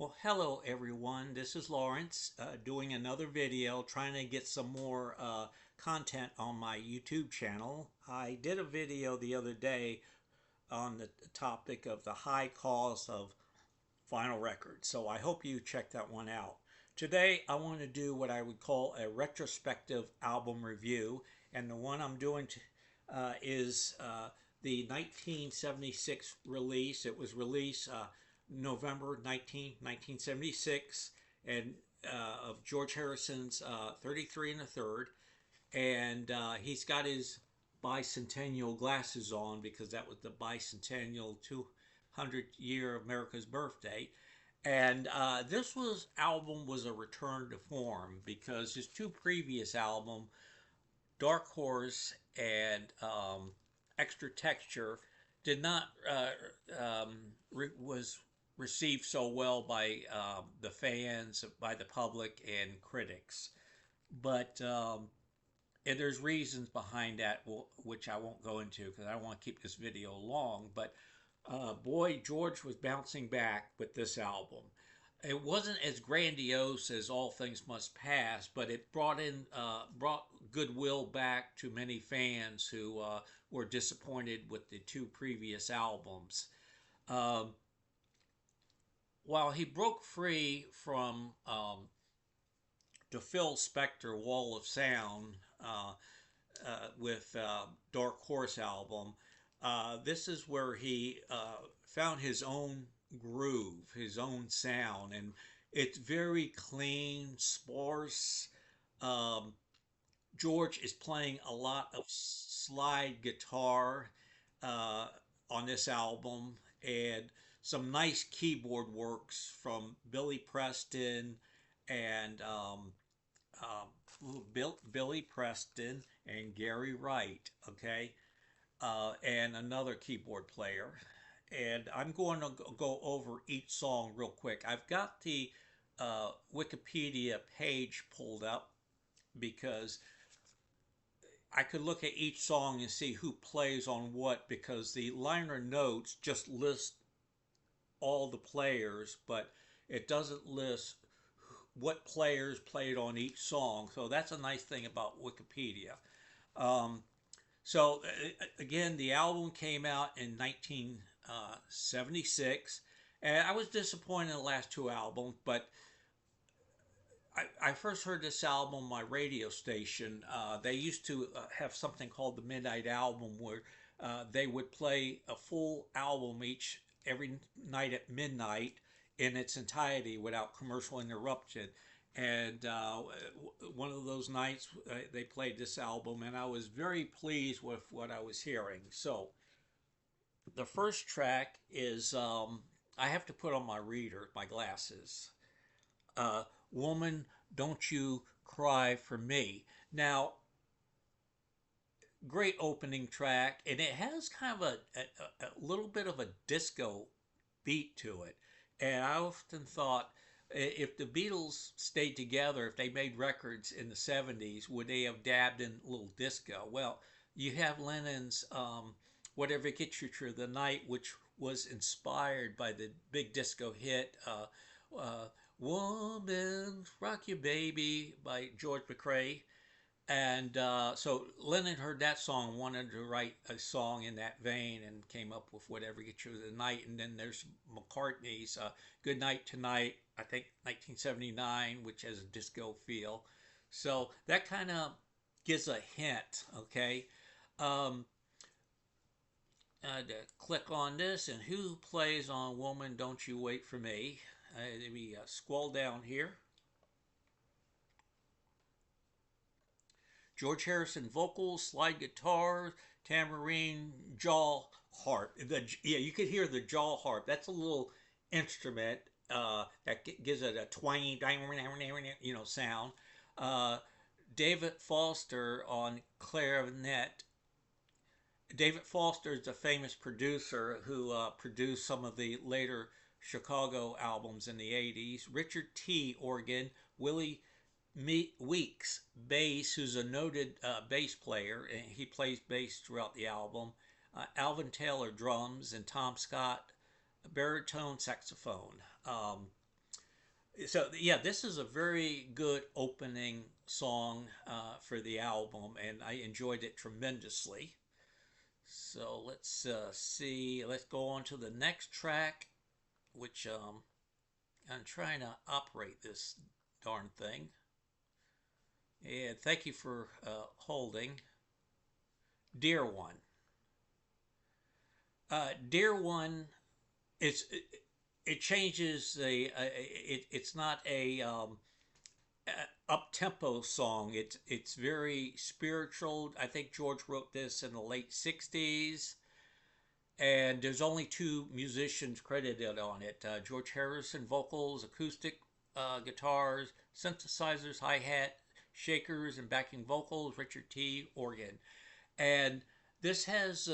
Well, hello everyone. This is Lawrence doing another video trying to get some more content on my YouTube channel. I did a video the other day on the topic of the high cost of vinyl records, so I hope you check that one out. Today I want to do what I would call a retrospective album review, and the one I'm doing is the 1976 release. It was released November 1976, and of George Harrison's 33 and a third. And he's got his bicentennial glasses on because that was the bicentennial 200 year of America's birthday. And this album was a return to form because his two previous albums, Dark Horse and Extra Texture, did not was received so well by the fans, by the public, and critics. But and there's reasons behind that, which I won't go into because I don't want to keep this video long. But boy, George was bouncing back with this album. It wasn't as grandiose as All Things Must Pass, but it brought goodwill back to many fans who were disappointed with the two previous albums. Um, while he broke free from the Phil Spector Wall of Sound with Dark Horse album, this is where he found his own groove, his own sound, and it's very clean, sparse. Um, George is playing a lot of slide guitar uh, on this album, and some nice keyboard works from Billy Preston and Billy Preston and Gary Wright, okay, and another keyboard player. And I'm going to go over each song real quick. I've got the Wikipedia page pulled up because I could look at each song and see who plays on what, because the liner notes just list all the players, but it doesn't list what players played on each song. So that's a nice thing about Wikipedia. Um, again, the album came out in 1976, and I was disappointed in the last two albums, but I first heard this album on my radio station. They used to have something called the Midnight Album, where they would play a full album every night at midnight in its entirety without commercial interruption. And one of those nights they played this album, and I was very pleased with what I was hearing. So the first track is I have to put on my reader, my glasses. Woman, Don't You Cry for Me. Now, great opening track, and it has kind of a little bit of a disco beat to it. And I often thought, if the Beatles stayed together, if they made records in the 70s, would they have dabbed in a little disco? Well, you have Lennon's Whatever Gets You Through the Night, which was inspired by the big disco hit Woman, Rock Your Baby by George McRae. And so Lennon heard that song, wanted to write a song in that vein, and came up with Whatever Gets You Through the Night. And then there's McCartney's Good Night Tonight, I think 1979, which has a disco feel. So that kind of gives a hint, okay? To click on this, and who plays on Woman, Don't You Wait for Me? Let me scroll down here. George Harrison vocals, slide guitar, tambourine, jaw harp. Yeah, you could hear the jaw harp. That's a little instrument that gives it a twangy, sound. Uh, David Foster on clarinet. David Foster is a famous producer who produced some of the later Chicago albums in the 80s. Richard T. organ, Willie Weeks bass, who's a noted bass player, and he plays bass throughout the album. Alvin Taylor drums, and Tom Scott baritone saxophone. So yeah, this is a very good opening song for the album, and I enjoyed it tremendously. So let's see. Let's go on to the next track, which I'm trying to operate this darn thing. And thank you for holding. Dear One. Dear One, it's it changes it's not a up tempo song. It's very spiritual. I think George wrote this in the late 60s, and there's only two musicians credited on it: George Harrison vocals, acoustic guitars, synthesizers, hi hat, shakers, and backing vocals. Richard T organ, and this has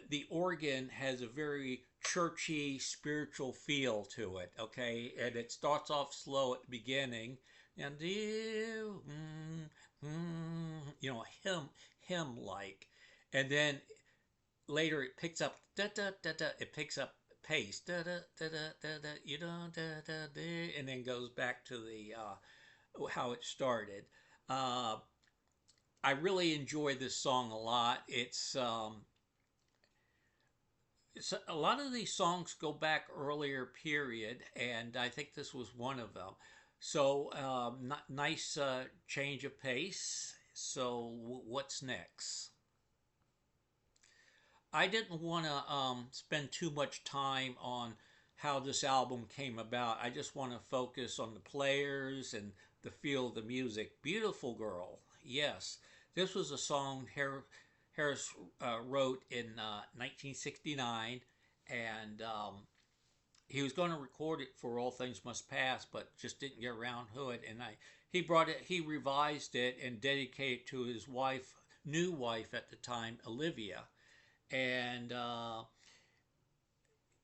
the organ has a very churchy spiritual feel to it, okay, and it starts off slow at the beginning, and you know, hymn like, and then later it picks up da da da da, it picks up pace da da da da da da, you know, da da da, and then goes back to the how it started. uh I really enjoy this song a lot. It's a lot of these songs go back earlier period, and I think this was one of them. So nice change of pace. So what's next? I didn't want to spend too much time on how this album came about. I just want to focus on the players and the feel of the music. Beautiful Girl, yes. This was a song Harris wrote in 1969, and he was going to record it for All Things Must Pass, but just didn't get around to it. And he revised it and dedicated it to his wife, new wife at the time, Olivia. And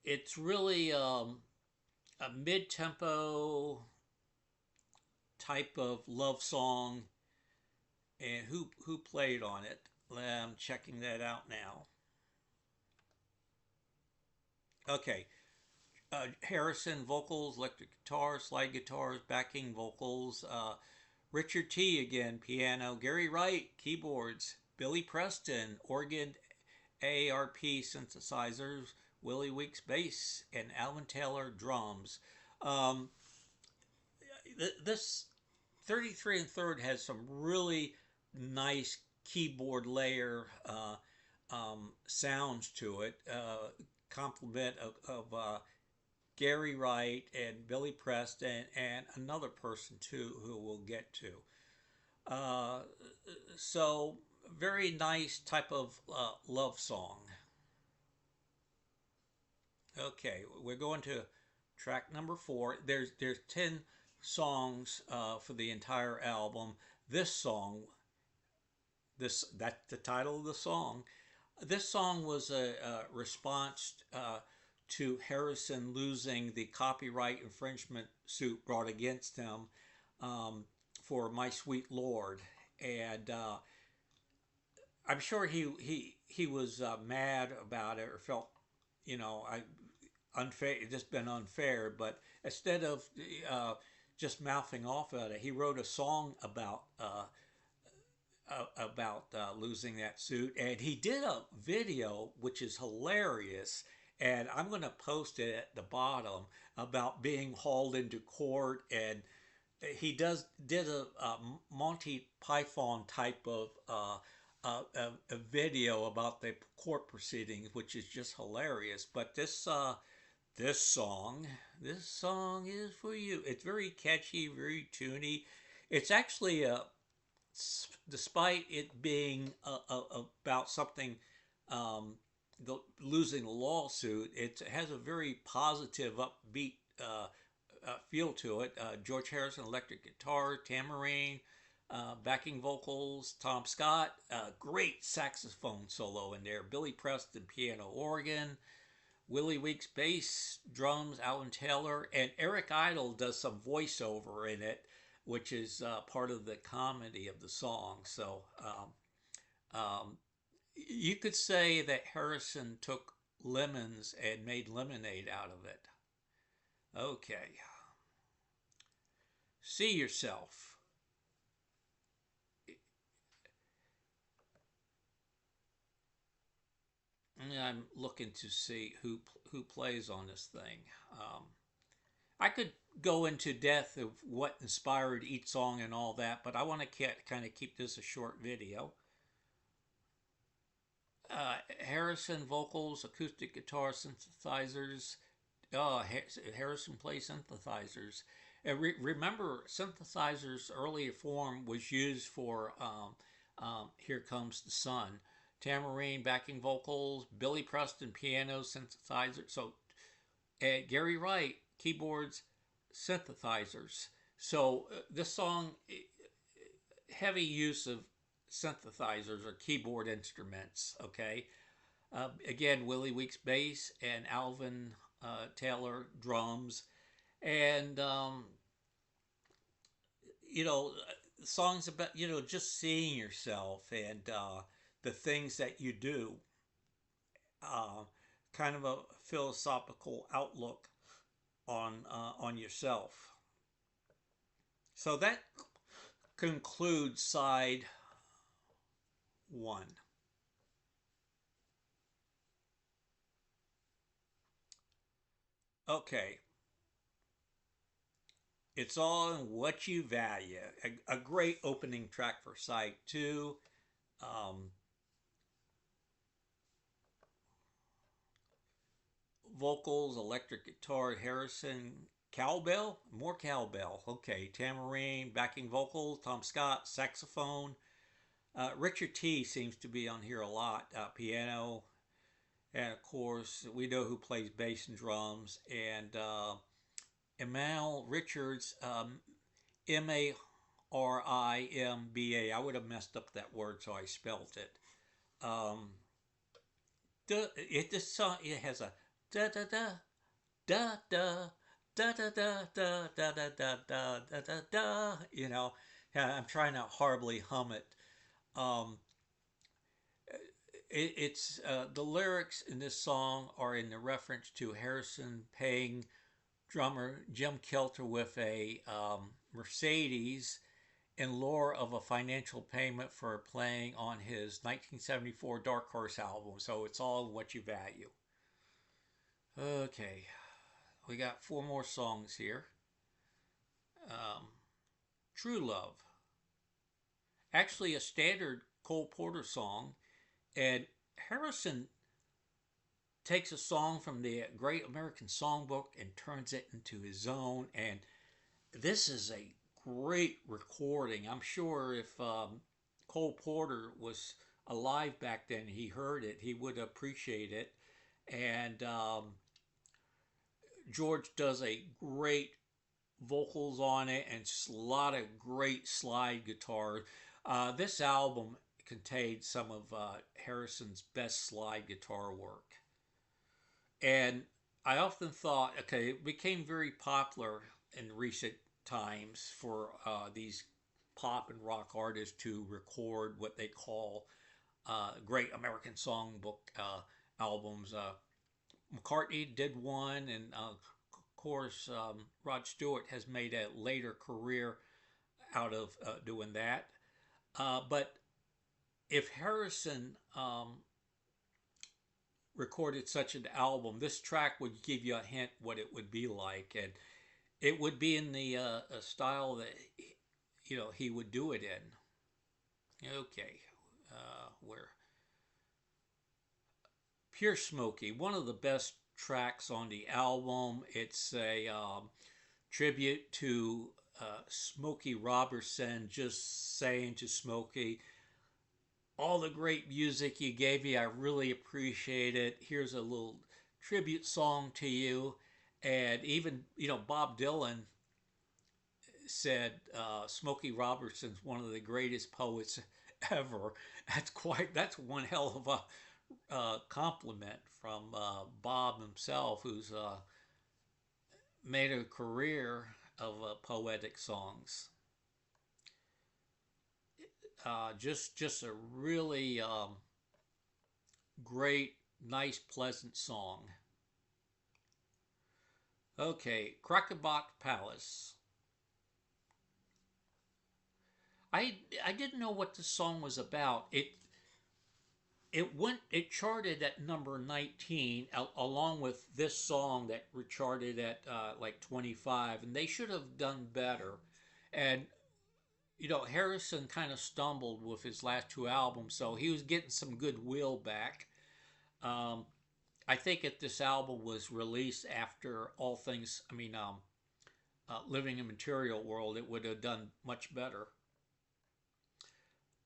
it's really a mid-tempo type of love song. And who played on it? I'm checking that out now. Okay, Harrison vocals, electric guitar, slide guitars, backing vocals. Richard T again, piano. Gary Wright, keyboards. Billy Preston, organ, ARP synthesizers. Willie Weeks, bass, and Alvin Taylor, drums. Um, this 33 and third has some really nice keyboard layer sounds to it. Compliment of Gary Wright and Billy Preston and another person too who we'll get to. Uh, so very nice type of love song. Okay, we're going to track number 4. There's 10 songs for the entire album. This song, that's the title of the song. This song was a response to Harrison losing the copyright infringement suit brought against him um, for "My Sweet Lord," and I'm sure he was mad about it or felt, you know, I unfair, it's just been unfair. But instead of uh, just mouthing off at it, he wrote a song about losing that suit, and he did a video which is hilarious. And I'm going to post it at the bottom about being hauled into court, and he did a Monty Python type of a video about the court proceedings, which is just hilarious. But this song, this song is for you. It's very catchy, very tuney. It's actually despite it being about something, losing a lawsuit, it has a very positive, upbeat feel to it. George Harrison electric guitar, tambourine, backing vocals, Tom Scott, great saxophone solo in there. Billy Preston piano, organ. Willie Weeks bass, drums, Alan Taylor, and Eric Idle does some voiceover in it, which is part of the comedy of the song. So um, you could say that Harrison took lemons and made lemonade out of it. Okay. See yourself. I'm looking to see who plays on this thing. Um, I could go into depth of what inspired each song and all that, but I want to kind of keep this a short video. Harrison vocals, acoustic guitar, synthesizers. Oh, Harrison plays synthesizers. Remember, synthesizers' earlier form was used for "Here Comes the Sun." Tamarine backing vocals, Billy Preston piano, synthesizer. So Gary Wright keyboards, synthesizers. So this song, heavy use of synthesizers or keyboard instruments. Okay, again, Willie Weeks bass and Alvin Taylor drums, and you know, songs about just seeing yourself and the things that you do. Uh, Kind of a philosophical outlook on yourself. So that concludes side one. Okay, it's all in what you value. A great opening track for side two. Um, Vocals, electric guitar, Harrison, cowbell, more cowbell. Okay, tambourine, backing vocals, Tom Scott, saxophone. Richard T seems to be on here a lot. Piano, and of course we know who plays bass and drums. And Emmanuel Richards, Marimba. I would have messed up that word, so I spelt it. Um, this song it has a da da da da da da da da da da da da da da da da. I'm trying to horribly hum it. Um, it's the lyrics in this song are in the reference to Harrison paying drummer Jim Kelter with a Mercedes in lore of a financial payment for playing on his 1974 Dark Horse album. So it's all what you value. Okay, we got four more songs here. Um, True Love, actually a standard Cole Porter song, and Harrison takes a song from the Great American Songbook and turns it into his own. And this is a great recording. I'm sure if Cole Porter was alive back then, he heard it, he would appreciate it. And George does a great vocals on it and just a lot of great slide guitar. This album contained some of Harrison's best slide guitar work. And I often thought, okay, it became very popular in recent times for these pop and rock artists to record what they call Great American Songbook albums. McCartney did one, and of course, Rod Stewart has made a later career out of doing that. But if Harrison recorded such an album, this track would give you a hint what it would be like, and it would be in the style that he would do it in. Okay, where Pure Smoky, one of the best tracks on the album. It's a tribute to Smokey Robertson, just saying to Smokey, all the great music you gave me, I really appreciate it. Here's a little tribute song to you. And even, Bob Dylan said Smokey Robertson's one of the greatest poets ever. That's one hell of a compliment from Bob himself, who's made a career of poetic songs. Just a really great, nice, pleasant song. Okay, Crockerbach Palace. I I didn't know what the song was about. It charted at number 19 along with this song that charted at like 25, and they should have done better. And Harrison kind of stumbled with his last two albums, so he was getting some goodwill back. Um, I think if this album was released after All Things, Living in Material World, it would have done much better.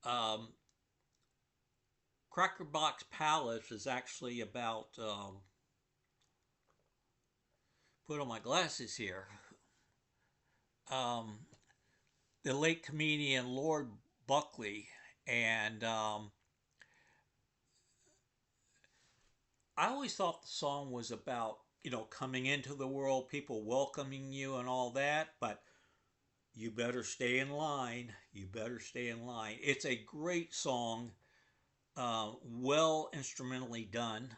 Um, Crackerbox Palace is actually about, put on my glasses here, um, the late comedian Lord Buckley. And I always thought the song was about, coming into the world, people welcoming you and all that, but you better stay in line. You better stay in line. It's a great song, well instrumentally done.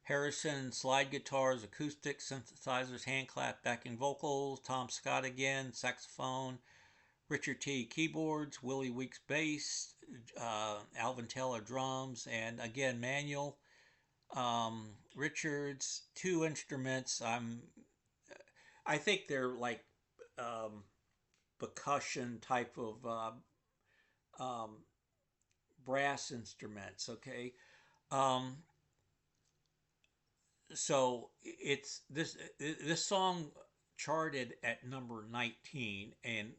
Harrison, slide guitars, acoustic synthesizers, hand clap, backing vocals. Tom Scott again, saxophone. Richard T. keyboards. Willie Weeks bass. Alvin Taylor drums, and again Manuel. Richards, two instruments. I think they're like um, percussion type of um, brass instruments. Okay, um, so it's this song charted at number 19, and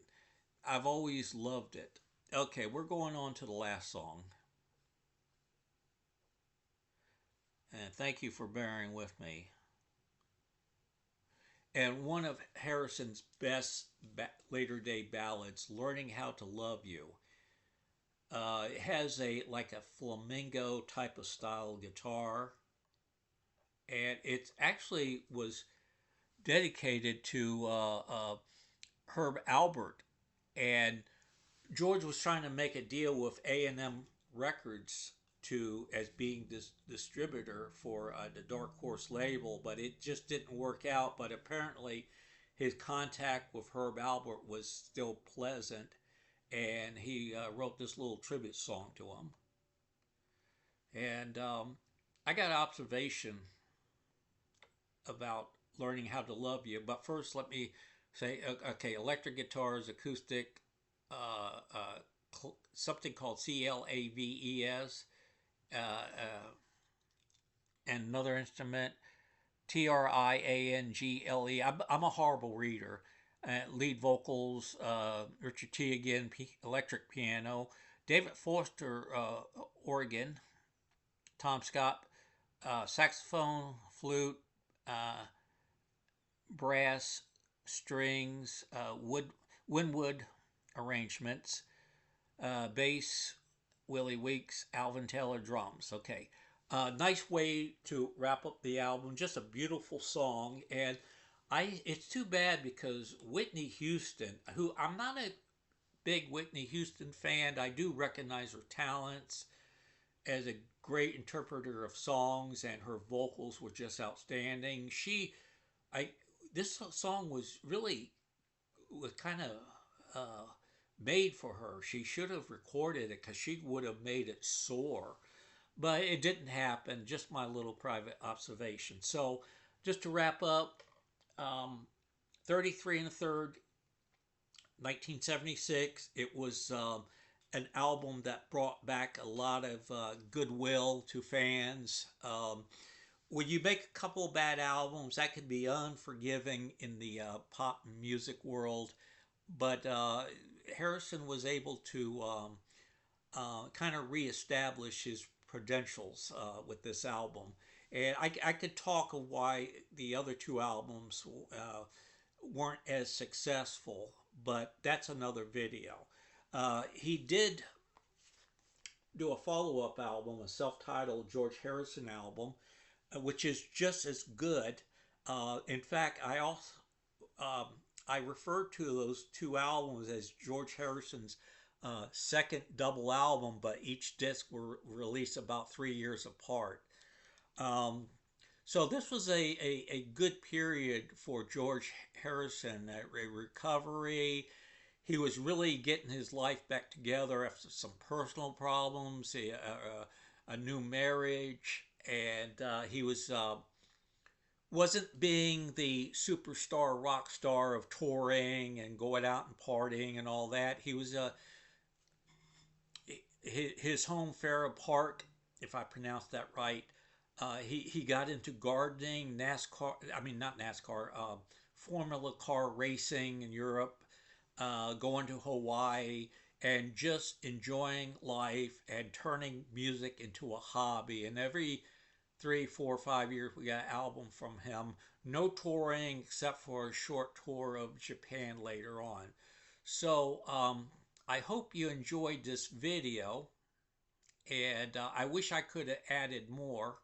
I've always loved it. Okay, we're going on to the last song, and thank you for bearing with me. And one of Harrison's best later day ballads, "Learning How to Love You." It has a like a flamingo type of style guitar, and it actually was dedicated to Herb Albert. And George was trying to make a deal with A&M Records to as being this distributor for the Dark Horse label, but it just didn't work out. But apparently, his contact with Herb Albert was still pleasant, and he wrote this little tribute song to him. And I got an observation about learning how to love you. But first, let me say, okay, electric guitars, acoustic, something called CLAVES, and another instrument, TRIANGLE. I'm a horrible reader. Lead vocals, Richard T. again, electric piano, David Foster, organ, Tom Scott, saxophone, flute, uh, brass, strings, Winwood arrangements, bass, Willie Weeks, Alvin Taylor drums. Okay, nice way to wrap up the album. Just a beautiful song, and it's too bad because Whitney Houston, who I'm not a big Whitney Houston fan, I do recognize her talents as a great interpreter of songs, and her vocals were just outstanding. I, this song was kind of uh, made for her. She should have recorded it because she would have made it soar, but it didn't happen. Just my little private observation. So, just to wrap up, 33 and a third, 1976. It was an album that brought back a lot of goodwill to fans. When you make a couple of bad albums, that could be unforgiving in the pop music world. But Harrison was able to kind of reestablish his credentials with this album. And I could talk of why the other two albums weren't as successful, but that's another video. He did do a follow up album, a self titled George Harrison album, which is just as good. In fact, um, I refer to those two albums as George Harrison's second double album, but each disc were released about 3 years apart. Um, So this was a good period for George Harrison, a recovery. He was really getting his life back together after some personal problems, a new marriage, and he wasn't being the superstar rock star of touring and going out and partying and all that. He was his home Farrah Park, if I pronounced that right. He got into gardening, NASCAR. I mean, not NASCAR. Formula car racing in Europe, going to Hawaii, and just enjoying life and turning music into a hobby. And every 3, 4, 5 years, we got an album from him. No touring except for a short tour of Japan later on. So I hope you enjoyed this video, and I wish I could have added more,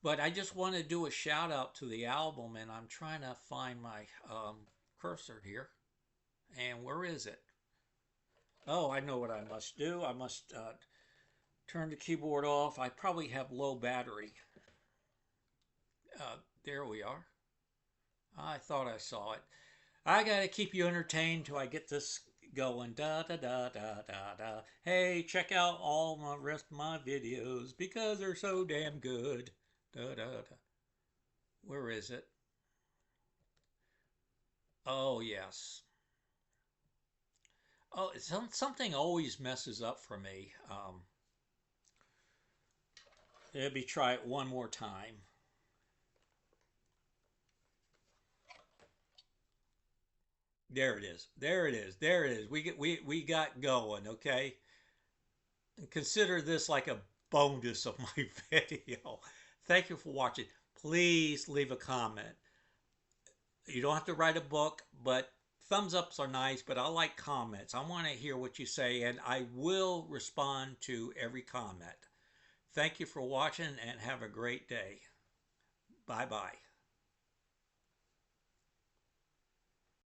but I just want to do a shout out to the album, and I'm trying to find my cursor here. And where is it? Oh, I know what I must do. I must turn the keyboard off. I probably have low battery. There we are. I thought I saw it. I gotta keep you entertained till I get this going. Da da da da da da. Hey, check out all my rest of my videos because they're so damn good. Da da da. Where is it? Oh yes. Oh, something always messes up for me. Let me try it one more time. There it is. There it is. There it is. We got going. Okay. And consider this like a bonus of my video. Thank you for watching. Please leave a comment. You don't have to write a book, but thumbs ups are nice. But I like comments. I want to hear what you say, and I will respond to every comment. Thank you for watching, and have a great day. Bye bye.